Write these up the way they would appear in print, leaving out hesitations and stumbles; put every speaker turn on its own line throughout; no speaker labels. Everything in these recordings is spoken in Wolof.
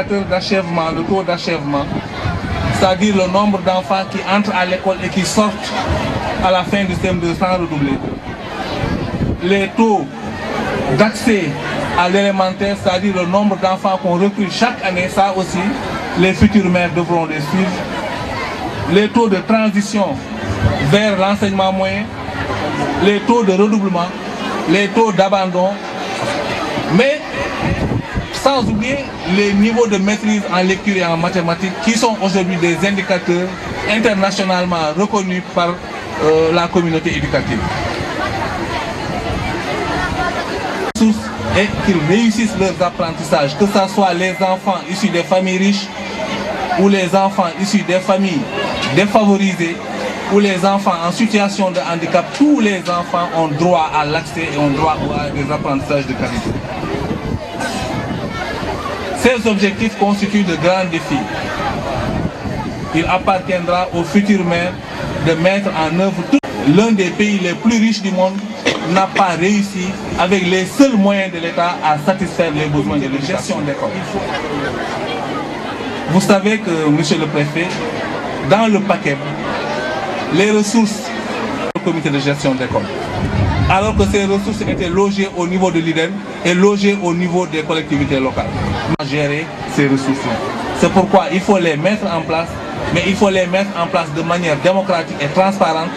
d'achèvement, le taux d'achèvement, c'est-à-dire le nombre d'enfants qui entrent à l'école et qui sortent à la fin du CM2 sans redoubler. Les taux d'accès à l'élémentaire, c'est-à-dire le nombre d'enfants qu'on recrute chaque année, ça aussi, les futurs maires devront les suivre. Les taux de transition vers l'enseignement moyen, les taux de redoublement, les taux d'abandon, mais sans oublier les niveaux de maîtrise en lecture et en mathématiques qui sont aujourd'hui des indicateurs internationalement reconnus par la communauté éducative. Et qu'ils réussissent leurs apprentissages, que ce soit les enfants issus des familles riches ou les enfants issus des familles défavorisées ou les enfants en situation de handicap, tous les enfants ont droit à l'accès et ont droit à des apprentissages de qualité. Ces objectifs constituent de grands défis. Il appartiendra aux futurs maires de mettre en œuvre tout. L'un des pays les plus riches du monde n'a pas réussi, avec les seuls moyens de l'État, à satisfaire les besoins de la gestion d'école. Vous savez que, monsieur le préfet, dans le paquet, les ressources du comité de gestion d'école, alors que ces ressources étaient logées au niveau de l'IDEN et logées au niveau des collectivités locales. Gérer ces ressources-là. C'est pourquoi il faut les mettre en place, mais il faut les mettre en place de manière démocratique et transparente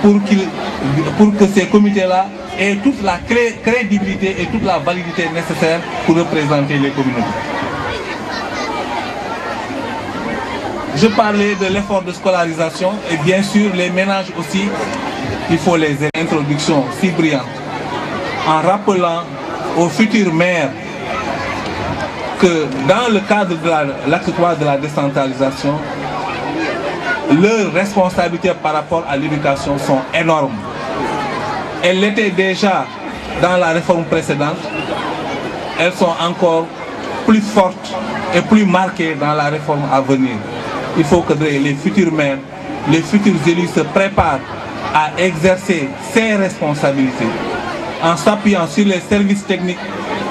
pour que ces comités-là aient toute la crédibilité et toute la validité nécessaire pour représenter les communautés. Je parlais de l'effort de scolarisation et bien sûr les ménages aussi, il faut les introductions si brillantes en rappelant aux futurs maires que dans le cadre de l'acte 3 de la décentralisation, leurs responsabilités par rapport à l'éducation sont énormes. Elles l'étaient déjà dans la réforme précédente, elles sont encore plus fortes et plus marquées dans la réforme à venir. Il faut que les futurs maires, les futurs élus se préparent à exercer ces responsabilités en s'appuyant sur les services techniques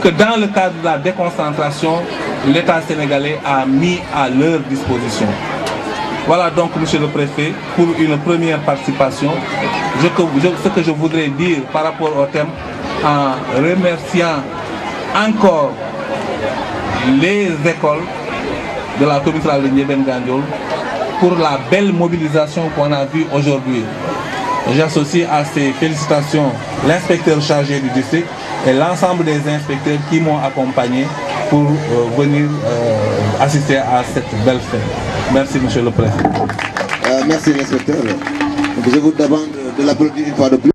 que dans le cadre de la déconcentration, l'État sénégalais a mis à leur disposition. Voilà donc, monsieur le préfet, pour une première participation, ce que je voudrais dire par rapport au thème, en remerciant encore les écoles de la commune rurale de Ndiébène Gandiol pour la belle mobilisation qu'on a vue aujourd'hui. J'associe à ces félicitations l'inspecteur chargé du district et l'ensemble des inspecteurs qui m'ont accompagné pour venir assister à cette belle fête. Merci, monsieur le préfet.
Merci, l'inspecteur. Je vous demande de l'applaudir une fois de plus.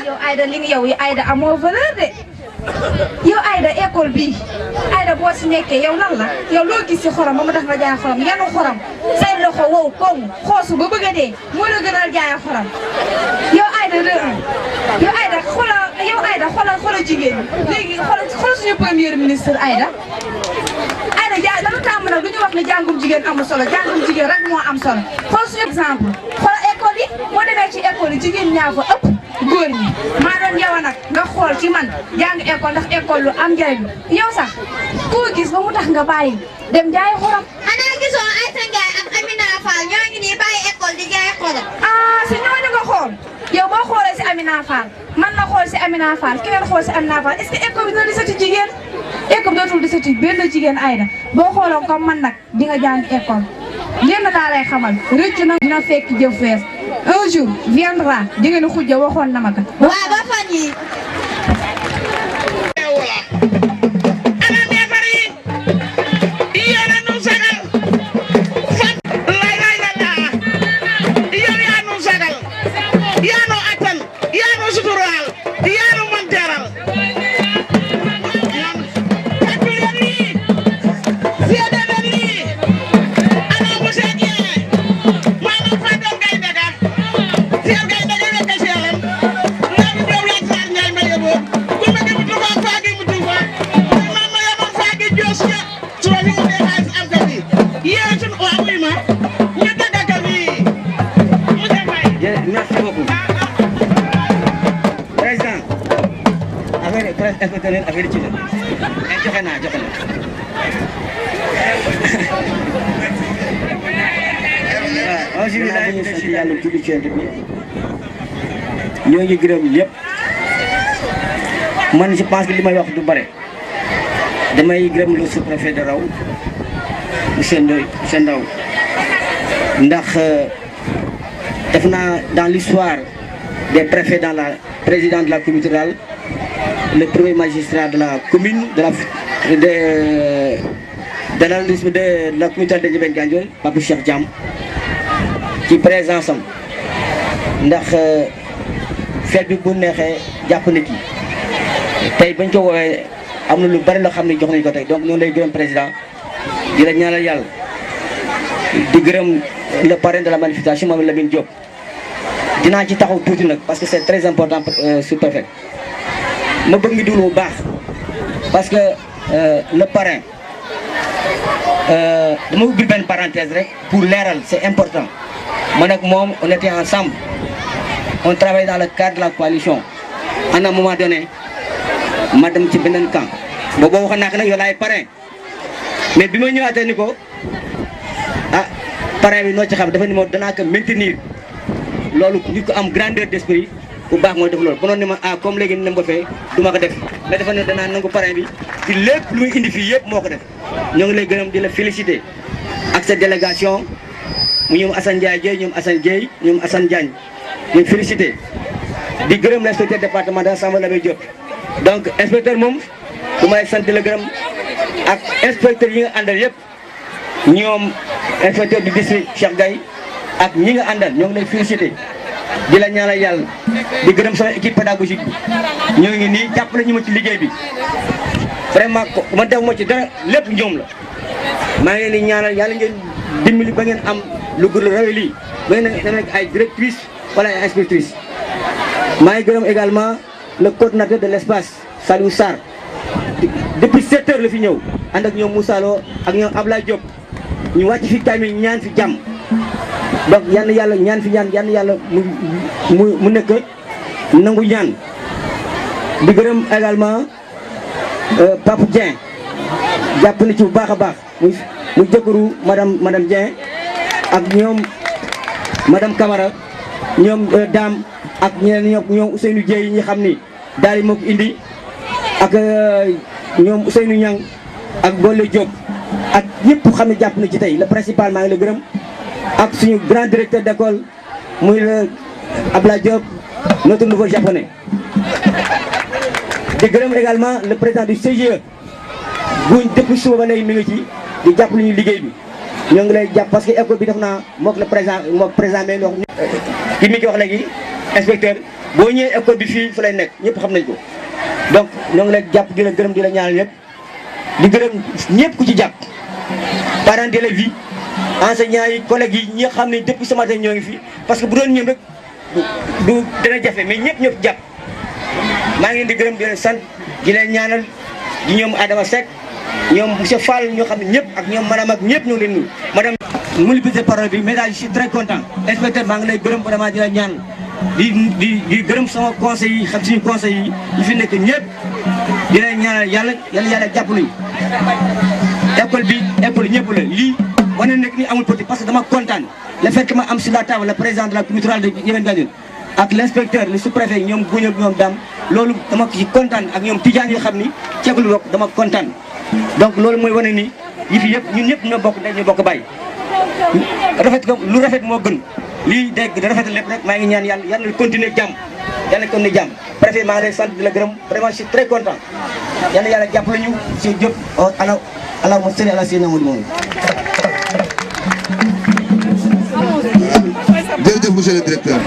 yow Aïda li nga yow Aïda amoo valeur de yow Aïda école bi Aïda boo si nekkee yow lan la yow loo gis si xorom ba mu tax nga jaay xorom yanu xorom say loxo wow koŋ xoosu ba bëgg a dee moo la gënal jaay xorom yow Aïda yow Aïda xoolal jigéen ñi léegi xoolal suñu premier ministre Aïda jaay dama tàmm nag du ñu wax ne jàngum jigéen amul solo jàngum jigéen rek moo am solo xool suñu exemple xoolal école yi boo demee ci école yi jigéen ñaa fa ëpp góor ñi maa doon yow nag nga xool ci man jàng école ndax école lu am njëriñ yow sax koo gis ba mu tax nga bàyyi dem jaay xorom.
xanaa gisoo Aïssa Ndiaye ak Amina Fall ñoo ngi nii bàyyi école di jaay xorom.
ah si ñooñu nga xool yow boo xoolee si Amina Fall man ma xool si Amina Fall keneen xool si Amina Fall est-ce que école bi dina desati jigéen école bi dootul desati benn jigéen Aïda boo xooloon comme man nag di nga jàng école lenn daa lay xamal rëcc na dina fekk jëf fees. Un jour viendra di ngeen xujja waxoon na ma ka.
waaw ba fan yi
que ne affaire ci la mais joxe naa waaw aussi daal di sant yàlla julli ci bi ñoo ngi gërëm ñëpp man je pense que li may wax du bare damay gërëm le sous-préfet de Raw monsieur Ndaw ndax def naa dans l'histoire des préfets dans la président de la communauté rurale le premier magistrat de la commune de la communauté de Ndiébène Gandiol Papa Cheikh Diam ci présence am ndax fête bi bu neexee jàpp na ci tey bañ ko woowee am na lu bari loo xam ne jox nañu ko tey donc noonu lay gërëm président di la ñaanal yàlla di gërëm le parrain de la manifestation moom Lamine Diop dinaa ci taxaw tuuti nag parce que c'est très important sous-préfet ma bëgg ngi déglu bu baax parce que le parrain dama ubbi benn parenthèse rek pour leeral c'est important man ak moom on était ensemble on travaille dans le cadre de la coalition à un moment donné ma dem ci beneen camp boobu waxoon naa ko nag yow laay parrain mais bi ma ñëwaatee ni ko ah parrain bi noo ci xam dafa ni ma danaa ko maintenir loolu nit ko am grandeur d'esprit bu baax mooy def loolu bu noonu ne ma ah comme léegi ni ma ko fee du ma ko def mais dafa ne danaa nangu parrain bi ci lépp lu muy indi fii yëpp moo ko def ñoo ngi lay gërëm di la féliciter ak sa délégation mu ñoom Assane Ndiaye Dieye ñoom Assane Dieye ñoom Assane Diagne ñu féliciter di gërëm l'inspecteur départemental Samba Labé Diop donc inspecteur moom du may sant di la gërëm ak inspecteur yi nga àndal yëpp ñoom inspecteur du district Cheikh Gaye ak ñi nga àndal ñoo ngi lay féliciter di la ñaanal yàlla di gërëm sama équipe pédagogique bi ñoo ngi nii jàppale ñu ma ci liggéey bi vraiment ma def ma ci dara lépp ñoom la maa ngi leen di ñaanal yàlla ngeen dimbali ba ngeen am lu gën a rawe lii ba ngeen nekk ay directrice wala ay inspectrice maa ngi gërëm également le coordinateur de l'espace Saliou Sarr depuis 7 heures la fi ñëw ànd ak ñoom Moussa Lo ak ñoom Ablaye Diop ñu wàcc fi tamit ñaan fi jàmm donc yal na yàlla ñaan fi ñaan yal na yàlla mu nekk nangu ñaan di gërëm également Pape Dieng jàpp na ci bu baax a baax mu jëkkëru madame Dieng ak ñoom madame Camara ñoom Dame ak ñeneen ñoom Ousseynou Dieye yi ñi xam ni daal di moo ko indi ak ñoom Ousseynou Niang ak Bolle Diop ak ñëpp xam ne jàpp na ci tey le principal maa ngi la gërëm ak suñu grand directeur d'école muy le Ablaye Diop notre nouveau japonais di gërëm également le président du CGE buñ depuis suba ba léegi mi ngi ci di jàpp lu ñu liggéey bi ñoo ngi lay jàpp parce que école bi def naa mook le président mais wax ki mi ngi wax léegi inspecteur boo ñëwee école bi fii fu lay nekk ñëpp xam nañ ko donc ñoo ngi lay jàpp di la gërëm di la ñaanal ñëpp di gërëm ñëpp ku ci jàpp parents d'élèves yi enseignants yi collègues yi ñi nga xam ne depuis ce matin ñoo ngi fi parce que bu doon ñëm rek du dana jafe mais ñëpp jàpp maa ngi leen di gërëm di leen sant di leen ñaanal di ñoom Adama Seck ñoom monsieur Fall ñoo xam ne ñëpp ak ñoom madame ak ñëpp ñoo leen nuyu madame multiplier parole bi mais daal je suis très content inspecteur maa ngi lay gërëm vraiment di la ñaan di gërëm sama conseil yi xam suñu conseil yi fi nekk ñëpp di leen ñaanal yàlla jàppale école ñëpp la lii wane nekk ni amul petit parce que dama kontaan le fait que ma am sur la table le président de la communauté rurale de Ndiébène Gandiol ak l'inspecteur le sous-préfet ñoom Gougnal ñoom Dame loolu dama ci kontaan ak ñoom Tidiane yoo xam ni ceekul bokk dama kontaan donc loolu mooy wane ni yi fi yëpp ñun ñëpp ñoo bokk ndey ñoo bokk bàyyi rafet ko lu rafet moo gën lii dégg da rafet lépp rek maa ngi ñaan yàlla continuer jàmm yàlla continuer jàmm préfet maa ngi lay sant di la gërëm vraiment je suis très content yàlla jàppale ñu si Diop allahumma salli ala sayyidina Muhammad
jërëjëf monsieur le directeur